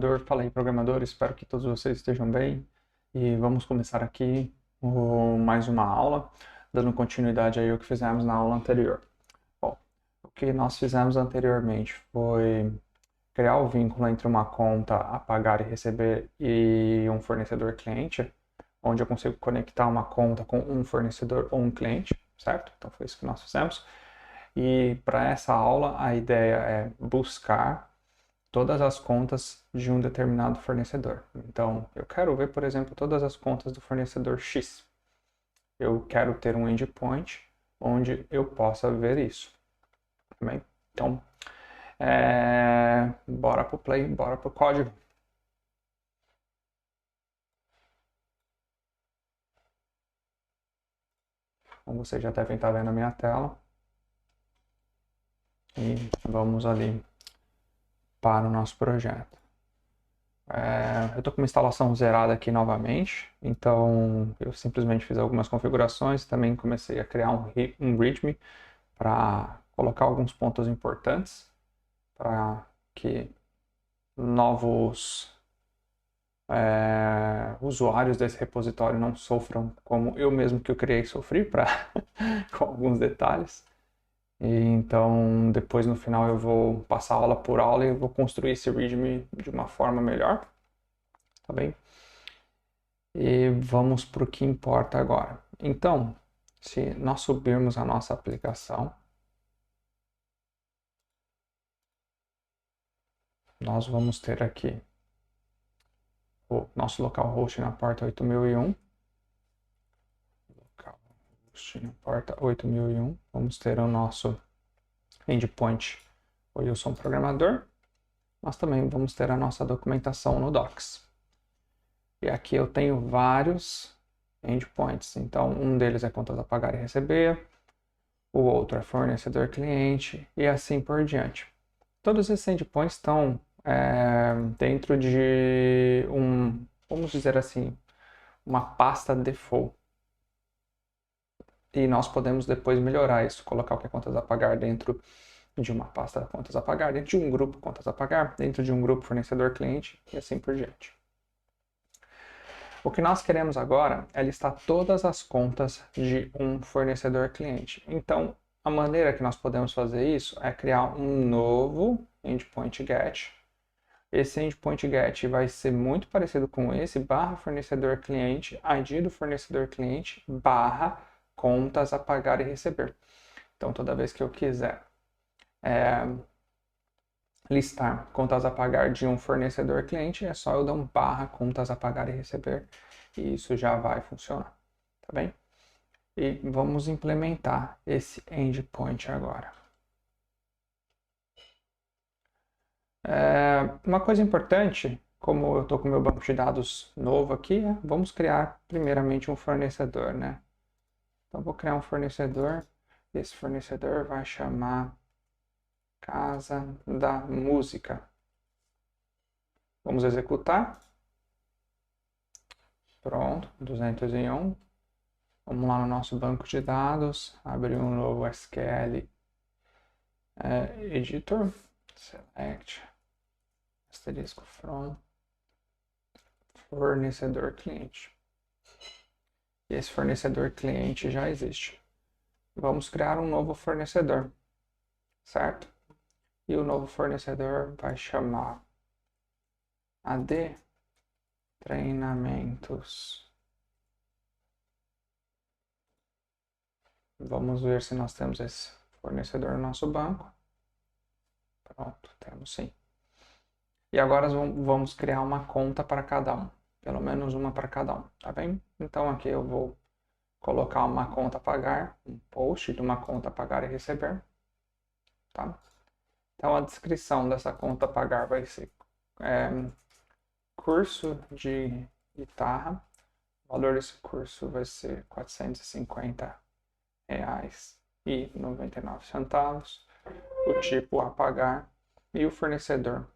programador. Fala aí, programador. Espero que todos vocês estejam bem. E vamos começar aqui mais uma aula, dando continuidade aí ao que fizemos na aula anterior. Bom, o que nós fizemos anteriormente foi criar o vínculo entre uma conta a pagar e receber e um fornecedor cliente, onde eu consigo conectar uma conta com um fornecedor ou um cliente, certo? Então foi isso que nós fizemos. E para essa aula a ideia é buscar todas as contas de um determinado fornecedor. Então, eu quero ver, por exemplo, todas as contas do fornecedor X. Eu quero ter um endpoint onde eu possa ver isso. Tá bem? Então, bora pro play, bora pro código. Como vocês já devem estar vendo a minha tela. E vamos ali para o nosso projeto. Eu estou com uma instalação zerada aqui novamente, então eu simplesmente fiz algumas configurações, também comecei a criar um README para colocar alguns pontos importantes para que novos usuários desse repositório não sofram como eu mesmo que eu criei sofri, com alguns detalhes. E então depois no final eu vou passar aula por aula e eu vou construir esse README de uma forma melhor. Tá bem? E vamos para o que importa agora. Então, se nós subirmos a nossa aplicação, nós vamos ter aqui o nosso localhost na porta 8001. Localhost na porta 8001. Vamos ter o nosso endpoint Wilson Programador. Nós também vamos ter a nossa documentação no Docs. E aqui eu tenho vários endpoints. Então, um deles é contas a pagar e receber, o outro é fornecedor cliente e assim por diante. Todos esses endpoints estão dentro de vamos dizer assim, uma pasta default. E nós podemos depois melhorar isso, colocar o que é contas a pagar dentro de uma pasta contas a pagar, dentro de um grupo contas a pagar, dentro de um grupo fornecedor cliente e assim por diante. O que nós queremos agora é listar todas as contas de um fornecedor cliente. Então, a maneira que nós podemos fazer isso é criar um novo endpoint get. Esse endpoint get vai ser muito parecido com esse barra fornecedor cliente, ID do fornecedor cliente, barra contas a pagar e receber. Então, toda vez que eu quiser listar contas a pagar de um fornecedor cliente, é só eu dar um barra contas a pagar e receber e isso já vai funcionar, tá bem? E vamos implementar esse endpoint agora. Uma coisa importante, como eu estou com o meu banco de dados novo aqui, vamos criar primeiramente um fornecedor, né? Então vou criar um fornecedor, esse fornecedor vai chamar Casa da Música. Vamos executar. Pronto, 201. Vamos lá no nosso banco de dados, abrir um novo SQL editor, select, asterisco from, fornecedor cliente. E esse fornecedor cliente já existe. Vamos criar um novo fornecedor, certo? E o novo fornecedor vai chamar AD Treinamentos. Vamos ver se nós temos esse fornecedor no nosso banco. Pronto, temos sim. E agora vamos criar uma conta para cada um. Pelo menos uma para cada um, tá bem? Então aqui eu vou colocar uma conta a pagar, um post de uma conta a pagar e receber. Tá? Então a descrição dessa conta a pagar vai ser curso de guitarra. O valor desse curso vai ser R$ 450,99. O tipo a pagar e o fornecedor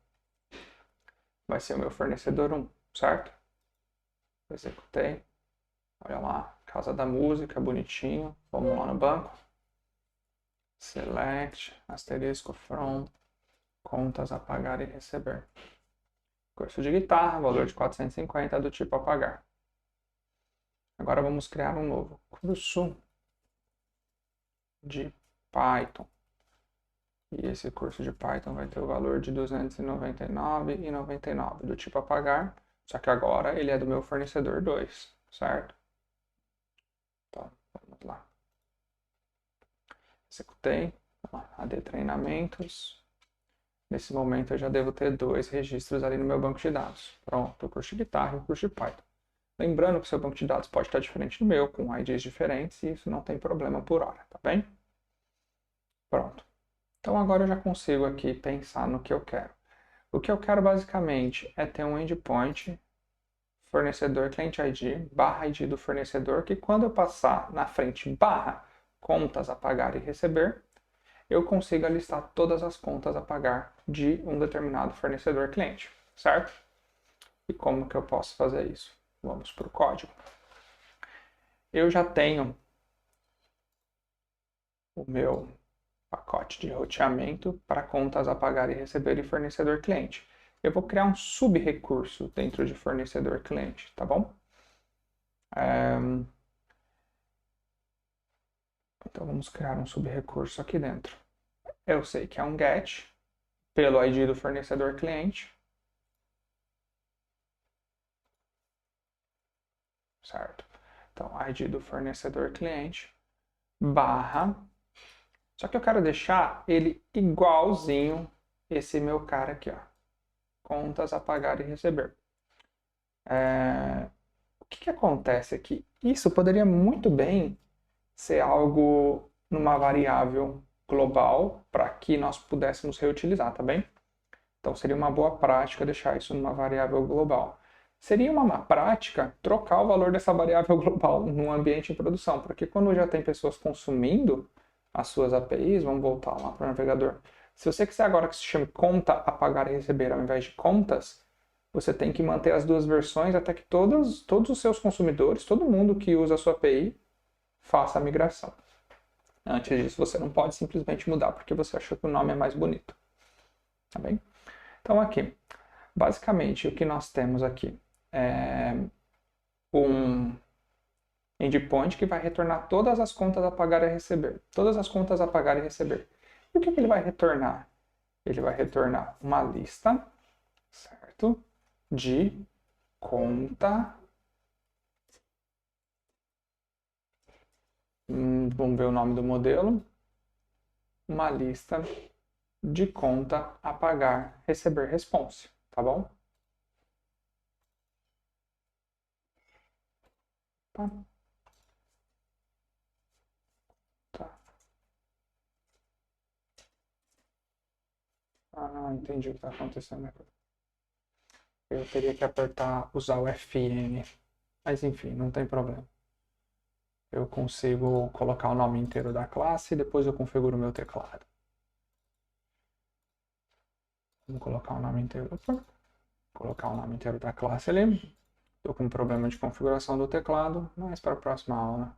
vai ser o meu fornecedor 1, certo? Executei. Olha lá, Casa da Música, bonitinho. Vamos lá no banco. Select, asterisco from, contas a pagar e receber. Curso de guitarra, valor de 450 do tipo a pagar. Agora vamos criar um novo curso de Python. E esse curso de Python vai ter o valor de R$ 299,99 do tipo a pagar. Só que agora ele é do meu fornecedor 2, certo? Então, vamos lá. Executei. AD treinamentos. Nesse momento eu já devo ter 2 registros ali no meu banco de dados. Pronto, o curso de guitarra e o curso de Python. Lembrando que o seu banco de dados pode estar diferente do meu, com IDs diferentes, e isso não tem problema por hora, tá bem? Pronto. Então agora eu já consigo aqui pensar no que eu quero. O que eu quero basicamente é ter um endpoint fornecedor client ID, barra ID do fornecedor, que quando eu passar na frente barra contas a pagar e receber, eu consiga listar todas as contas a pagar de um determinado fornecedor cliente, certo? E como que eu posso fazer isso? Vamos para o código. Eu já tenho o meu pacote de roteamento para contas a pagar e receber e fornecedor cliente. Eu vou criar um sub-recurso dentro de fornecedor cliente, tá bom? Então vamos criar um sub-recurso aqui dentro. Eu sei que é um get pelo ID do fornecedor cliente, certo? Então ID do fornecedor cliente barra. Só que eu quero deixar ele igualzinho esse meu cara aqui, ó. Contas a pagar e receber. O que acontece aqui? Isso poderia muito bem ser algo numa variável global para que nós pudéssemos reutilizar, tá bem? Então seria uma boa prática deixar isso numa variável global. Seria uma má prática trocar o valor dessa variável global num ambiente em produção, porque quando já tem pessoas consumindo as suas APIs, vamos voltar lá para o navegador. Se você quiser agora que se chame conta a pagar e receber ao invés de contas, você tem que manter as duas versões até que todos os seus consumidores, todo mundo que usa a sua API, faça a migração. Antes disso, você não pode simplesmente mudar porque você achou que o nome é mais bonito. Tá bem? Então aqui, basicamente o que nós temos aqui é um endpoint que vai retornar todas as contas a pagar e receber. Todas as contas a pagar e receber. E o que ele vai retornar? Ele vai retornar uma lista, certo? De conta. Vamos ver o nome do modelo. Uma lista de conta a pagar, receber response, tá bom? Tá. Ah, entendi o que está acontecendo aqui. Eu teria que apertar, usar o FN. Mas enfim, não tem problema. Eu consigo colocar o nome inteiro da classe e depois eu configuro o meu teclado. Vamos colocar o nome inteiro. Opa. Colocar o nome inteiro da classe ali. Estou com um problema de configuração do teclado, mas para a próxima aula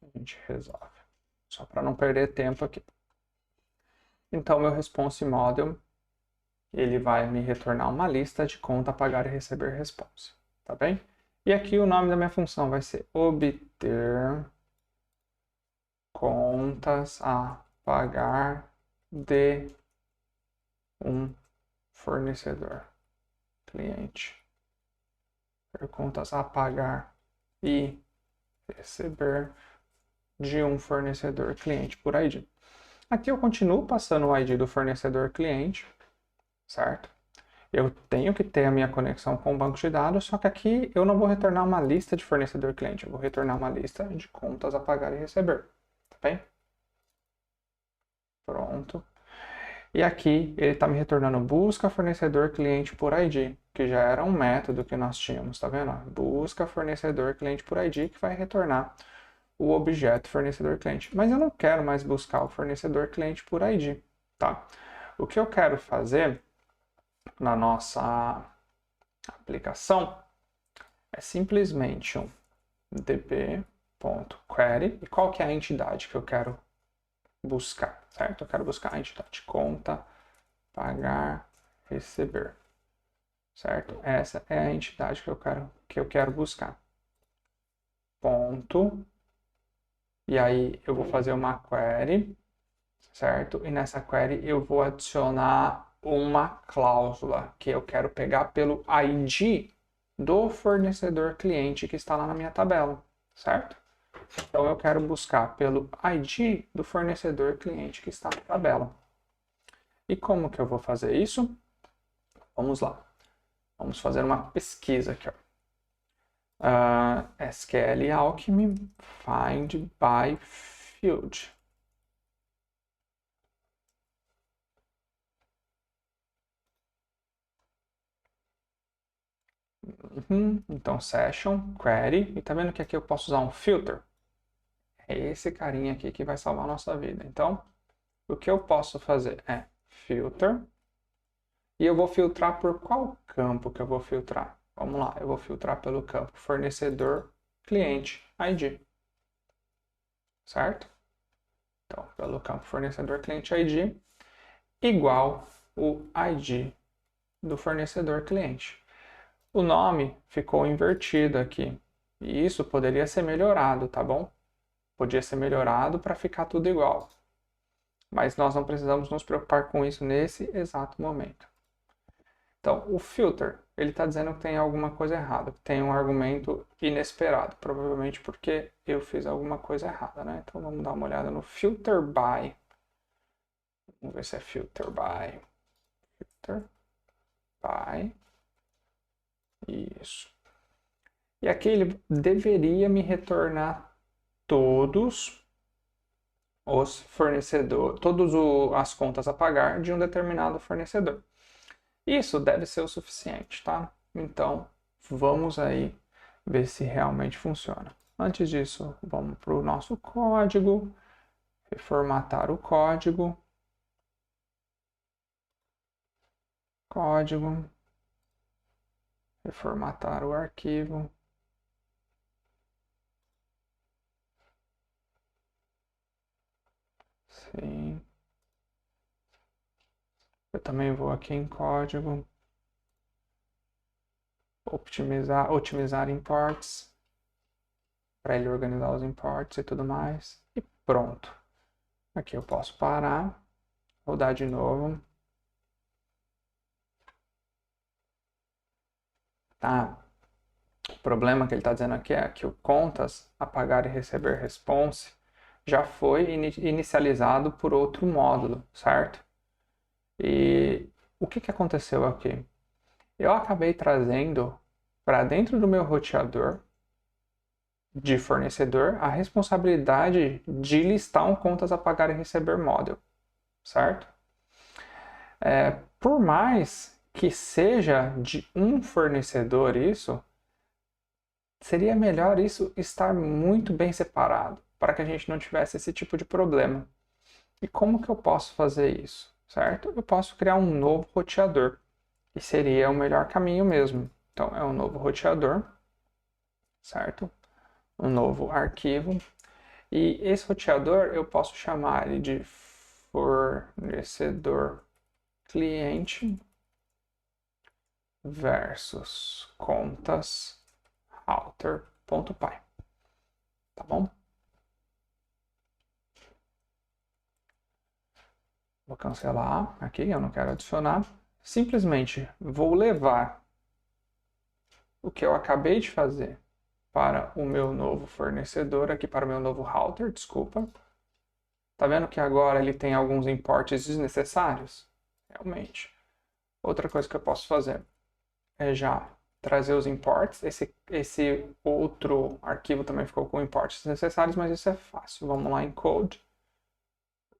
a gente resolve. Só para não perder tempo aqui. Então, meu response model, ele vai me retornar uma lista de conta a pagar e receber response, tá bem? E aqui o nome da minha função vai ser obter contas a pagar de um fornecedor cliente. Contas a pagar e receber de um fornecedor cliente por ID. Aqui eu continuo passando o ID do fornecedor cliente, certo? Eu tenho que ter a minha conexão com o banco de dados, só que aqui eu não vou retornar uma lista de fornecedor cliente, eu vou retornar uma lista de contas a pagar e receber, tá bem? Pronto. E aqui ele está me retornando busca fornecedor cliente por ID, que já era um método que nós tínhamos, tá vendo? Busca fornecedor cliente por ID, que vai retornar o objeto fornecedor cliente. Mas eu não quero mais buscar o fornecedor cliente por ID, tá? O que eu quero fazer na nossa aplicação é simplesmente um db.query. E qual que é a entidade que eu quero buscar, certo? Eu quero buscar a entidade conta, pagar, receber. certo? Essa é a entidade que eu quero buscar. Ponto. E aí eu vou fazer uma query, certo? E nessa query eu vou adicionar uma cláusula que eu quero pegar pelo ID do fornecedor cliente que está lá na minha tabela, certo? Então eu quero buscar pelo ID do fornecedor cliente que está na tabela. E como que eu vou fazer isso? Vamos lá. Vamos fazer uma pesquisa aqui, ó. SQL Alchemy find by field. Então, session, query, e tá vendo que aqui eu posso usar um filter? É esse carinha aqui que vai salvar a nossa vida. Então, o que eu posso fazer é filter, e eu vou filtrar por qual campo que eu vou filtrar? Vamos lá, eu vou filtrar pelo campo fornecedor cliente ID, certo? Então, pelo campo fornecedor cliente ID, igual o ID do fornecedor cliente. O nome ficou invertido aqui, e isso poderia ser melhorado, tá bom? Podia ser melhorado para ficar tudo igual. Mas nós não precisamos nos preocupar com isso nesse exato momento. Então, o filter, ele está dizendo que tem alguma coisa errada, que tem um argumento inesperado, provavelmente porque eu fiz alguma coisa errada, né? Então, vamos dar uma olhada no filter by. Vamos ver se é filter by. Filter by. Isso. E aqui ele deveria me retornar todos os fornecedores, as contas a pagar de um determinado fornecedor. Isso deve ser o suficiente, tá? Então, vamos aí ver se realmente funciona. Antes disso, vamos para o nosso código, reformatar o código, reformatar o arquivo. Sim. Eu também vou aqui em código, otimizar imports, para ele organizar os imports e tudo mais. E pronto. Aqui eu posso parar, rodar de novo. Tá? O problema que ele está dizendo aqui é que o contas, apagar e receber response, já foi inicializado por outro módulo, certo? E o que aconteceu aqui? Eu acabei trazendo para dentro do meu roteador de fornecedor a responsabilidade de listar um contas a pagar e receber model, certo? Por mais que seja de um fornecedor isso, seria melhor isso estar muito bem separado, para que a gente não tivesse esse tipo de problema. E como que eu posso fazer isso, certo? Eu posso criar um novo roteador, e seria o melhor caminho mesmo. Então, é um novo roteador, certo? Um novo arquivo. E esse roteador eu posso chamar ele de fornecedor cliente versus contas router.py. Tá bom? Vou cancelar aqui, eu não quero adicionar. Simplesmente vou levar o que eu acabei de fazer para o meu novo fornecedor, aqui para o meu novo router, desculpa. Tá vendo que agora ele tem alguns imports desnecessários? Realmente. Outra coisa que eu posso fazer é já trazer os imports. Esse outro arquivo também ficou com imports desnecessários, mas isso é fácil. Vamos lá em Code,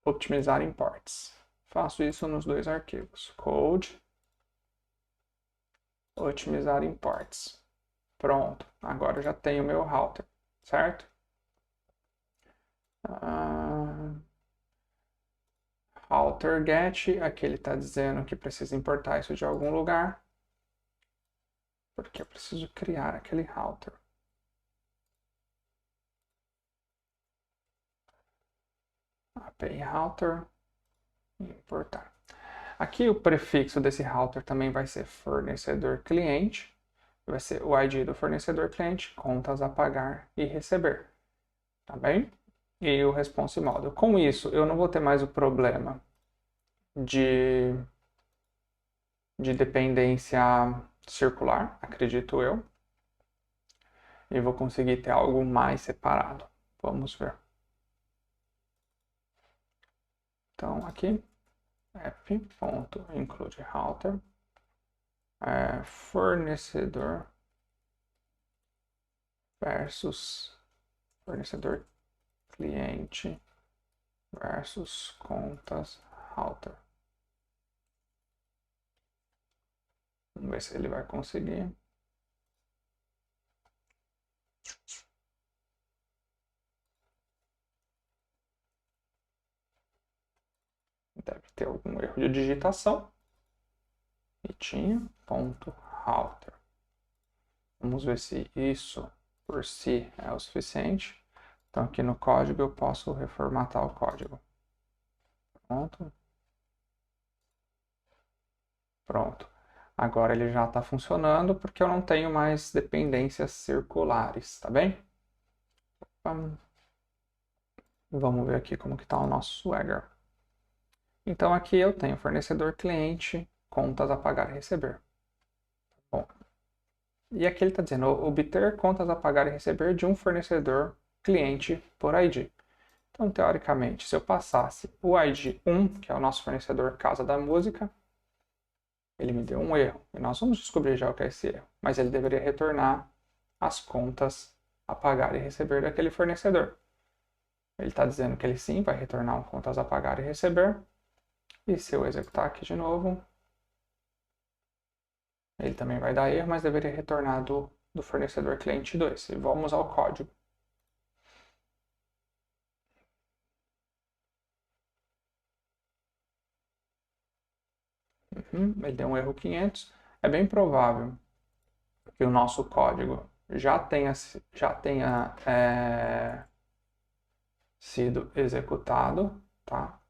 otimizar imports. Faço isso nos dois arquivos. Code, otimizar imports. Pronto, agora eu já tenho o meu router, certo? Router get, aqui ele está dizendo que precisa importar isso de algum lugar, porque eu preciso criar aquele router. API router, importar. Aqui o prefixo desse router também vai ser fornecedor cliente, vai ser o ID do fornecedor cliente, contas a pagar e receber, tá bem? E o response model. Com isso, eu não vou ter mais o problema de dependência circular, acredito eu, e vou conseguir ter algo mais separado. Vamos ver. Então, aqui, app.includeRouter, fornecedor versus fornecedor cliente versus contas router. Vamos ver se ele vai conseguir. Deve ter algum erro de digitação. E tinha ponto router. Vamos ver se isso por si é o suficiente. Então aqui no código eu posso reformatar o código. Pronto. Pronto. Agora ele já está funcionando porque eu não tenho mais dependências circulares, tá bem? Vamos ver aqui como que está o nosso Swagger. Então aqui eu tenho fornecedor cliente, contas a pagar e receber. Bom, e aqui ele está dizendo obter contas a pagar e receber de um fornecedor cliente por ID. Então, teoricamente, se eu passasse o ID 1, que é o nosso fornecedor Casa da Música, ele me deu um erro. E nós vamos descobrir já o que é esse erro. Mas ele deveria retornar as contas a pagar e receber daquele fornecedor. Ele está dizendo que ele sim vai retornar contas a pagar e receber. E se eu executar aqui de novo, ele também vai dar erro, mas deveria retornar do fornecedor cliente 2. E vamos ao código. Ele deu um erro 500. É bem provável que o nosso código já tenha sido executado, tá?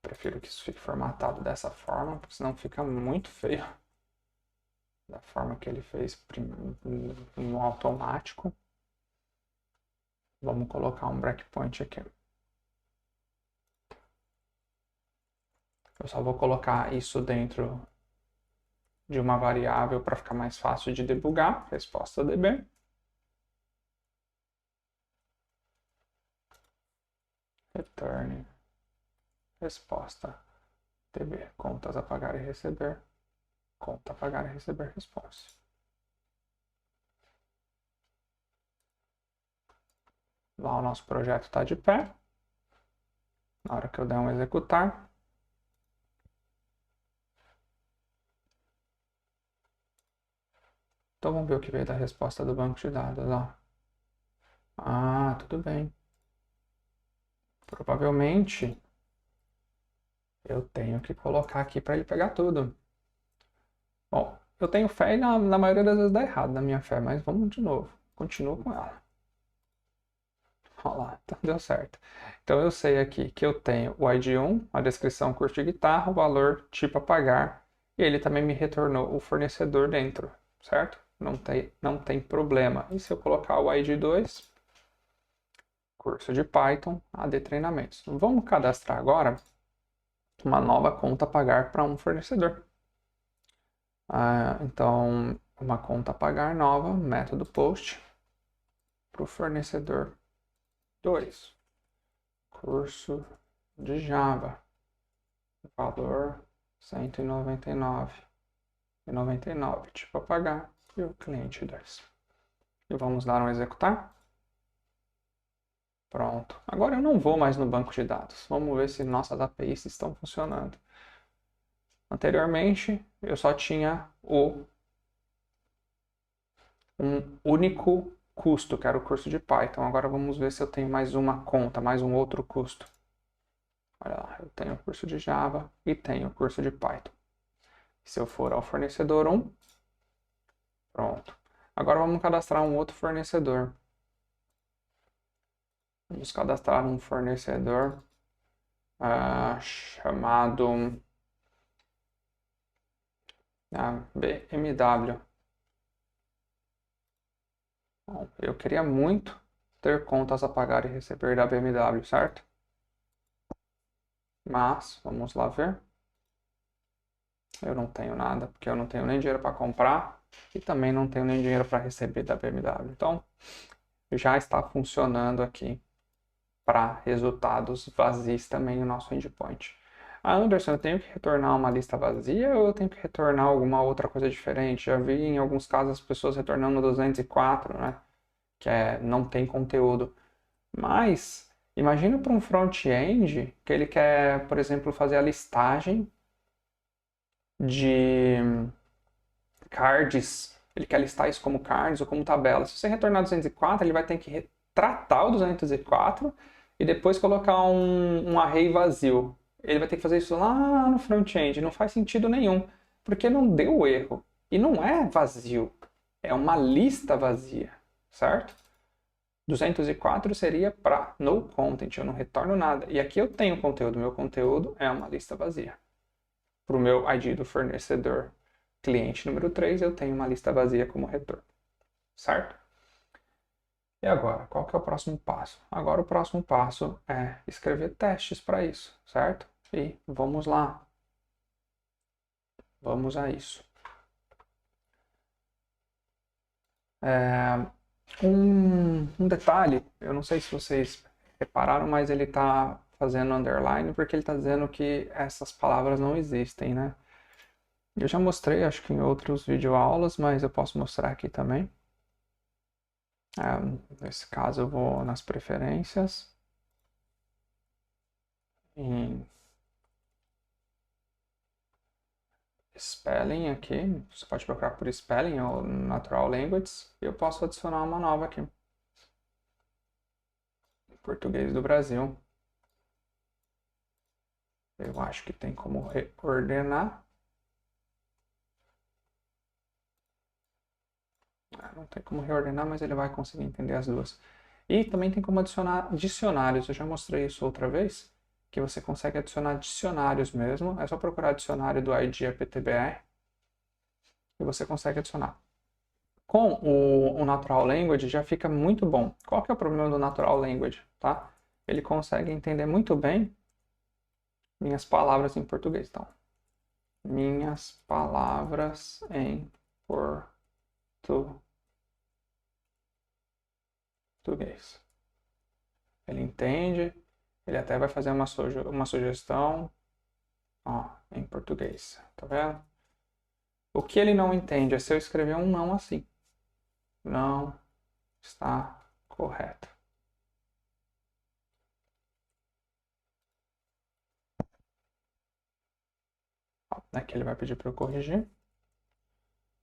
Prefiro que isso fique formatado dessa forma, porque senão fica muito feio. Da forma que ele fez no automático. Vamos colocar um breakpoint aqui. Eu só vou colocar isso dentro de uma variável para ficar mais fácil de debugar. Resposta DB. Return. Resposta DB. Contas a pagar e receber. Conta a pagar e receber response. Lá o nosso projeto está de pé. Na hora que eu der um executar, então vamos ver o que veio da resposta do banco de dados. Ó. Ah, tudo bem. Provavelmente eu tenho que colocar aqui para ele pegar tudo. Bom, eu tenho fé e na maioria das vezes dá errado na minha fé, mas vamos de novo. Continuo com ela. Olha lá, então deu certo. Então eu sei aqui que eu tenho o ID1, a descrição, curso de guitarra, o valor, tipo a pagar, e ele também me retornou o fornecedor dentro, certo? Não tem problema. E se eu colocar o ID2, curso de Python, AD treinamentos. Vamos cadastrar agora uma nova conta a pagar para um fornecedor. Então, uma conta a pagar nova, método post, para o fornecedor 2. Curso de Java. Valor 199,99. Tipo a pagar e o cliente 2. E vamos dar um executar. Pronto. Agora eu não vou mais no banco de dados. Vamos ver se nossas APIs estão funcionando. Anteriormente, eu só tinha um único custo, que era o curso de Python. Agora vamos ver se eu tenho mais uma conta, mais um outro custo. Olha lá, eu tenho o curso de Java e tenho o curso de Python. Se eu for ao fornecedor 1, pronto. Agora vamos cadastrar um outro fornecedor. Vamos cadastrar um fornecedor chamado BMW. Bom, eu queria muito ter contas a pagar e receber da BMW, certo? Mas, vamos lá ver. Eu não tenho nada, porque eu não tenho nem dinheiro para comprar e também não tenho nem dinheiro para receber da BMW. Então, já está funcionando aqui para resultados vazios também o nosso endpoint. Ah, Anderson, eu tenho que retornar uma lista vazia ou eu tenho que retornar alguma outra coisa diferente? Já vi em alguns casos as pessoas retornando 204, né? Que não tem conteúdo. Mas, imagina para um front-end que ele quer, por exemplo, fazer a listagem de cards, ele quer listar isso como cards ou como tabela. Se você retornar 204, ele vai ter que retratar o 204 e depois colocar um array vazio. Ele vai ter que fazer isso lá no front-end. Não faz sentido nenhum, porque não deu erro. E não é vazio, é uma lista vazia, certo? 204 seria para no content, eu não retorno nada. E aqui eu tenho conteúdo, meu conteúdo é uma lista vazia. Para o meu ID do fornecedor cliente número 3, eu tenho uma lista vazia como retorno, certo? E agora, qual que é o próximo passo? Agora o próximo passo é escrever testes para isso, certo? E vamos lá. Vamos a isso. Um detalhe, eu não sei se vocês repararam, mas ele está fazendo underline porque ele está dizendo que essas palavras não existem, né? Eu já mostrei, acho que em outros videoaulas, mas eu posso mostrar aqui também. Nesse caso eu vou nas preferências, em spelling aqui, você pode procurar por spelling ou natural languages, e eu posso adicionar uma nova aqui. Português do Brasil. Eu acho que tem como reordenar. Não tem como reordenar, mas ele vai conseguir entender as duas. E também tem como adicionar dicionários. Eu já mostrei isso outra vez, que você consegue adicionar dicionários mesmo. É só procurar dicionário do ID aptbr e você consegue adicionar. Com o Natural Language já fica muito bom. Qual que é o problema do Natural Language? Tá? Ele consegue entender muito bem minhas palavras em português. Então, minhas palavras em português. Ele entende, ele até vai fazer uma sugestão em português. Tá vendo? O que ele não entende é se eu escrever um não assim. Não está correto. Aqui ele vai pedir para eu corrigir.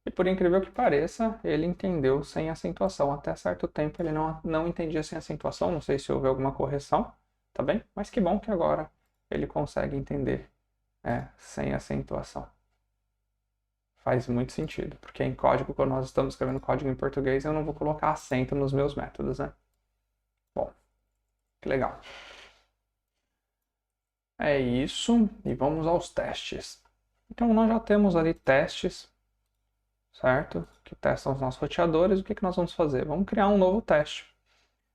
E por incrível que pareça, ele entendeu sem acentuação. Até certo tempo ele não entendia sem acentuação. Não sei se houve alguma correção, tá bem? Mas que bom que agora ele consegue entender sem acentuação. Faz muito sentido, porque em código, quando nós estamos escrevendo código em português, eu não vou colocar acento nos meus métodos, né? Bom, que legal. É isso, e vamos aos testes. Então, nós já temos ali testes, certo? Que testam os nossos roteadores. O que nós vamos fazer? Vamos criar um novo teste,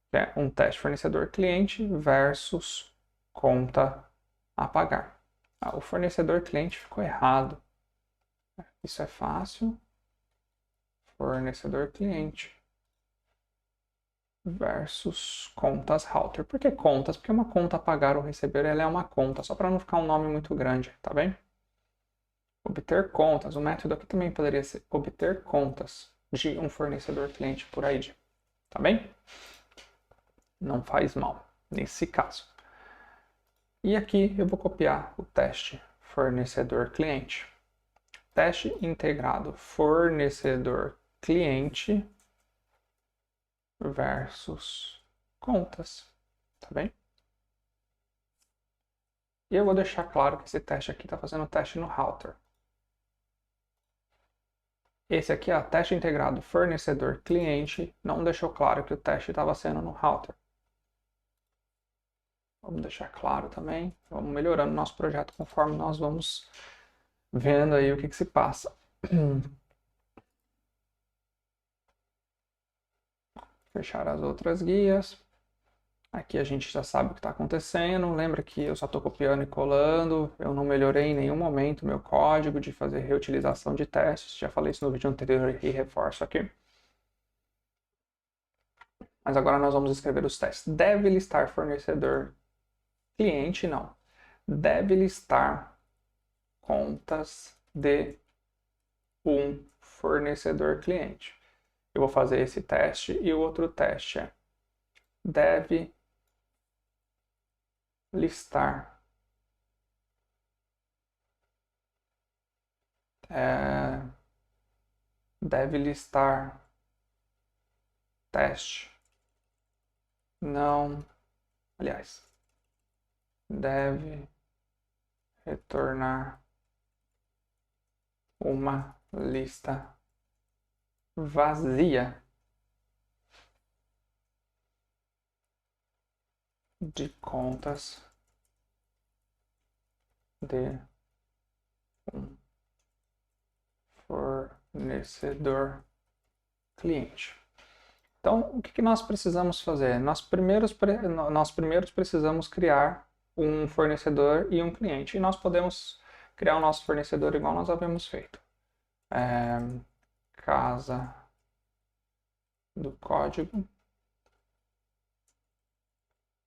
que é um teste fornecedor-cliente versus conta a pagar. O fornecedor-cliente ficou errado. Isso é fácil. Fornecedor-cliente versus contas router. Por que contas? Porque uma conta a pagar ou receber, ela é uma conta, só para não ficar um nome muito grande, tá bem? Obter contas. O método aqui também poderia ser obter contas de um fornecedor-cliente por ID, tá bem? Não faz mal nesse caso. E aqui eu vou copiar o teste fornecedor-cliente. Teste integrado fornecedor-cliente versus contas, tá bem? E eu vou deixar claro que esse teste aqui está fazendo teste no router. Esse aqui, teste integrado fornecedor-cliente, não deixou claro que o teste estava sendo no router. Vamos deixar claro também. Vamos melhorando nosso projeto conforme nós vamos vendo aí o que se passa. Fechar as outras guias. Aqui a gente já sabe o que está acontecendo. Lembra que eu só estou copiando e colando. Eu não melhorei em nenhum momento o meu código de fazer reutilização de testes. Já falei isso no vídeo anterior e reforço aqui. Mas agora nós vamos escrever os testes. Deve listar fornecedor cliente, não. Deve listar contas de um fornecedor cliente. Eu vou fazer esse teste e o outro teste é deve listar deve listar teste. Não, aliás, deve retornar uma lista vazia de contas de um fornecedor cliente. Então, o que nós precisamos fazer? Nós primeiros precisamos criar um fornecedor e um cliente. E nós podemos criar o nosso fornecedor igual nós havíamos feito. Casa do código.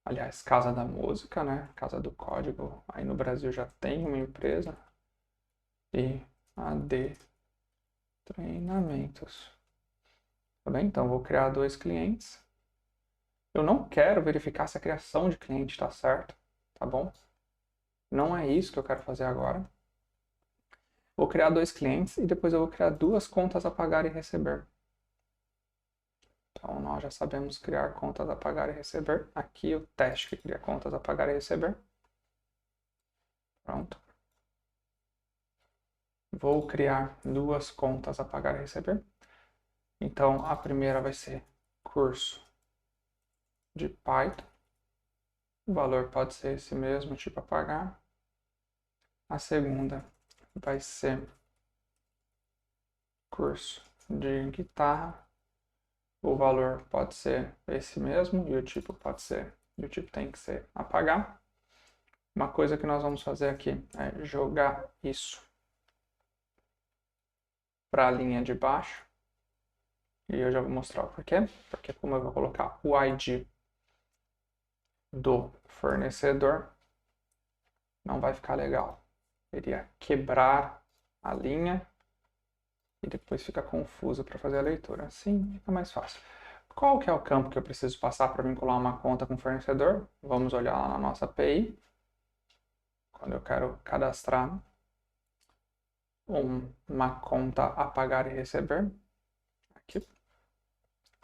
Aliás, Casa da Música, né? Casa do Código. Aí no Brasil já tem uma empresa. E AD Treinamentos. Tá bem? Então, vou criar 2 clientes. Eu não quero verificar se a criação de cliente está certo, tá bom? Não é isso que eu quero fazer agora. Vou criar 2 clientes e depois eu vou criar 2 contas a pagar e receber. Então, nós já sabemos criar contas a pagar e receber. Aqui o teste que cria contas a pagar e receber. Pronto. Vou criar 2 contas a pagar e receber. Então, a primeira vai ser curso de Python. O valor pode ser esse mesmo, tipo a pagar. A segunda vai ser curso de guitarra. O valor pode ser esse mesmo e o tipo pode ser, e o tipo tem que ser a pagar. Uma coisa que nós vamos fazer aqui é jogar isso para a linha de baixo. E eu já vou mostrar o porquê. Porque como eu vou colocar o ID do fornecedor, não vai ficar legal. Iria quebrar a linha e depois fica confuso para fazer a leitura. Assim fica mais fácil. Qual que é o campo que eu preciso passar para vincular uma conta com o fornecedor? Vamos olhar lá na nossa API. Quando eu quero cadastrar uma conta a pagar e receber, aqui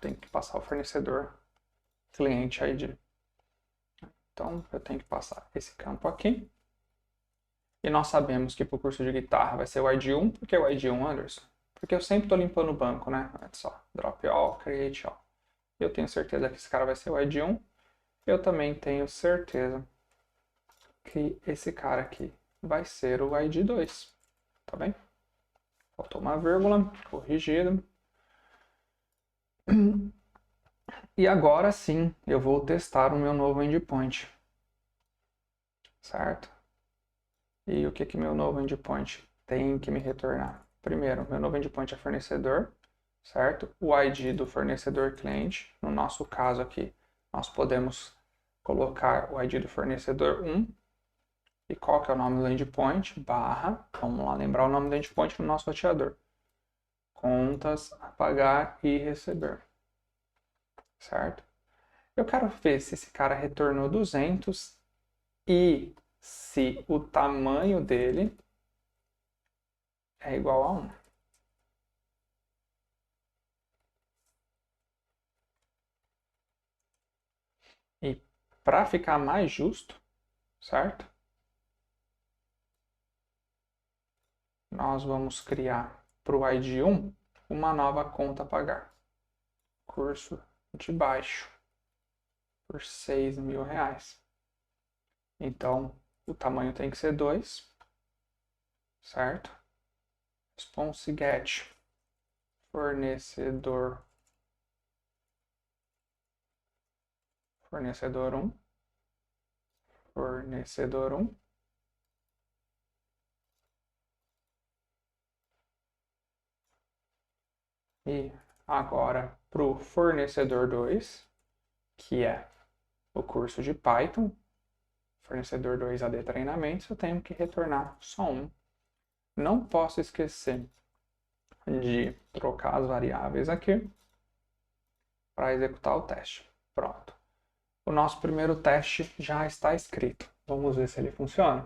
tem que passar o fornecedor cliente ID. Então eu tenho que passar esse campo aqui. E nós sabemos que para o curso de guitarra vai ser o ID1, porque é o ID1, Anderson? Porque eu sempre estou limpando o banco, né? Olha só, drop all, create all. Eu tenho certeza que esse cara vai ser o ID1. Eu também tenho certeza que esse cara aqui vai ser o ID2. Tá bem? Faltou uma vírgula, corrigido. E agora sim, eu vou testar o meu novo endpoint. Certo? E o que meu novo endpoint tem que me retornar? Primeiro, meu novo endpoint é fornecedor, certo? O ID do fornecedor cliente. No nosso caso aqui, nós podemos colocar o ID do fornecedor 1. E qual que é o nome do endpoint? Barra, vamos lá lembrar o nome do endpoint no nosso roteador. Contas a pagar e receber. Certo? Eu quero ver se esse cara retornou 200 e se o tamanho dele é igual a 1. E para ficar mais justo, certo? Nós vamos criar para o ID1 uma nova conta a pagar. Curso de baixo por R$6.000. Então, o tamanho tem que ser 2, certo? Response get fornecedor 1, fornecedor 1. E agora para o fornecedor 2, que é o curso de Python, fornecedor 2 AD treinamentos, eu tenho que retornar só 1. Não posso esquecer de trocar as variáveis aqui para executar o teste. Pronto. O nosso primeiro teste já está escrito. Vamos ver se ele funciona.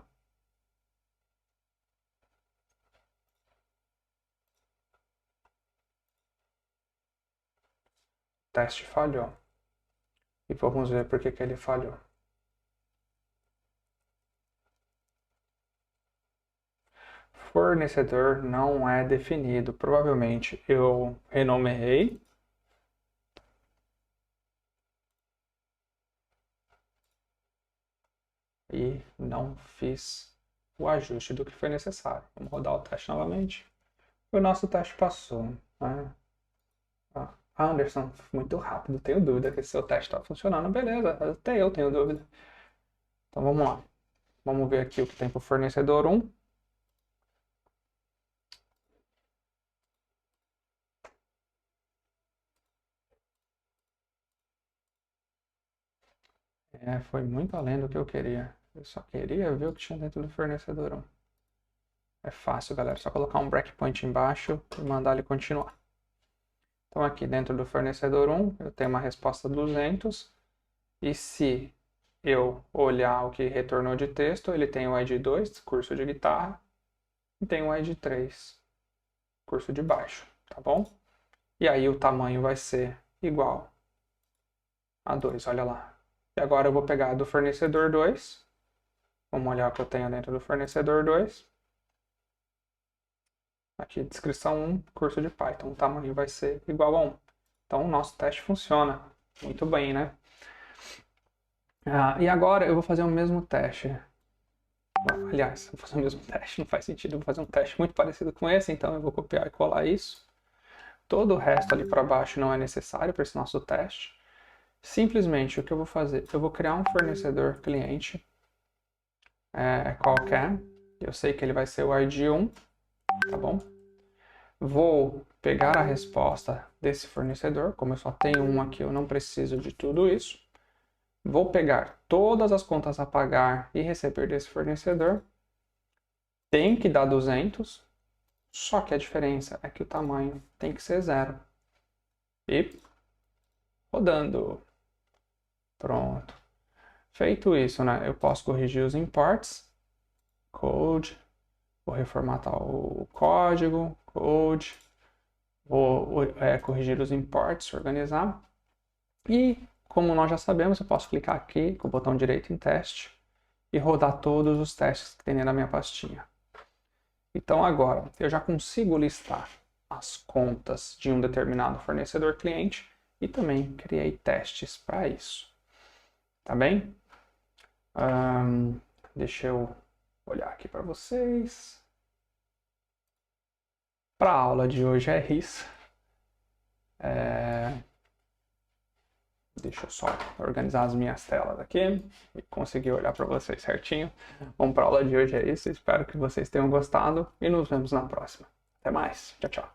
O teste falhou. E vamos ver por que ele falhou. Fornecedor não é definido. Provavelmente eu renomeei. E não fiz o ajuste do que foi necessário. Vamos rodar o teste novamente. O nosso teste passou. Né? Anderson, muito rápido, tenho dúvida que seu teste está funcionando. Beleza, até eu tenho dúvida. Então vamos lá. Vamos ver aqui o que tem para o fornecedor 1. Foi muito além do que eu queria. Eu só queria ver o que tinha dentro do fornecedor 1. É fácil, galera. Só colocar um breakpoint embaixo e mandar ele continuar. Então aqui dentro do fornecedor 1, eu tenho uma resposta 200. E se eu olhar o que retornou de texto, ele tem o ID 2, curso de guitarra, e tem o ID 3, curso de baixo, tá bom? E aí o tamanho vai ser igual a 2, olha lá. E agora eu vou pegar do fornecedor 2, vamos olhar o que eu tenho dentro do fornecedor 2. Aqui, descrição 1, curso de Python, o tamanho vai ser igual a 1. Então o nosso teste funciona muito bem, né? E agora eu vou fazer o mesmo teste. Aliás, vou fazer o mesmo teste, não faz sentido. Eu vou fazer um teste muito parecido com esse, então eu vou copiar e colar isso. Todo o resto ali para baixo não é necessário para esse nosso teste. Simplesmente o que eu vou fazer? Eu vou criar um fornecedor cliente qualquer. Eu sei que ele vai ser o ID 1, tá bom? Vou pegar a resposta desse fornecedor. Como eu só tenho um aqui, eu não preciso de tudo isso. Vou pegar todas as contas a pagar e receber desse fornecedor. Tem que dar 200, só que a diferença é que o tamanho tem que ser 0. E rodando. Pronto. Feito isso, né? Eu posso corrigir os imports. Code. Vou reformatar o código. Code. Vou corrigir os imports, organizar. E, como nós já sabemos, eu posso clicar aqui com o botão direito em teste e rodar todos os testes que tem na minha pastinha. Então agora eu já consigo listar as contas de um determinado fornecedor cliente e também criei testes para isso. Tá bem? Deixa eu olhar aqui para vocês. Para a aula de hoje é isso. Deixa eu só organizar as minhas telas aqui e conseguir olhar para vocês certinho. Bom, para a aula de hoje é isso. Espero que vocês tenham gostado e nos vemos na próxima. Até mais. Tchau, tchau.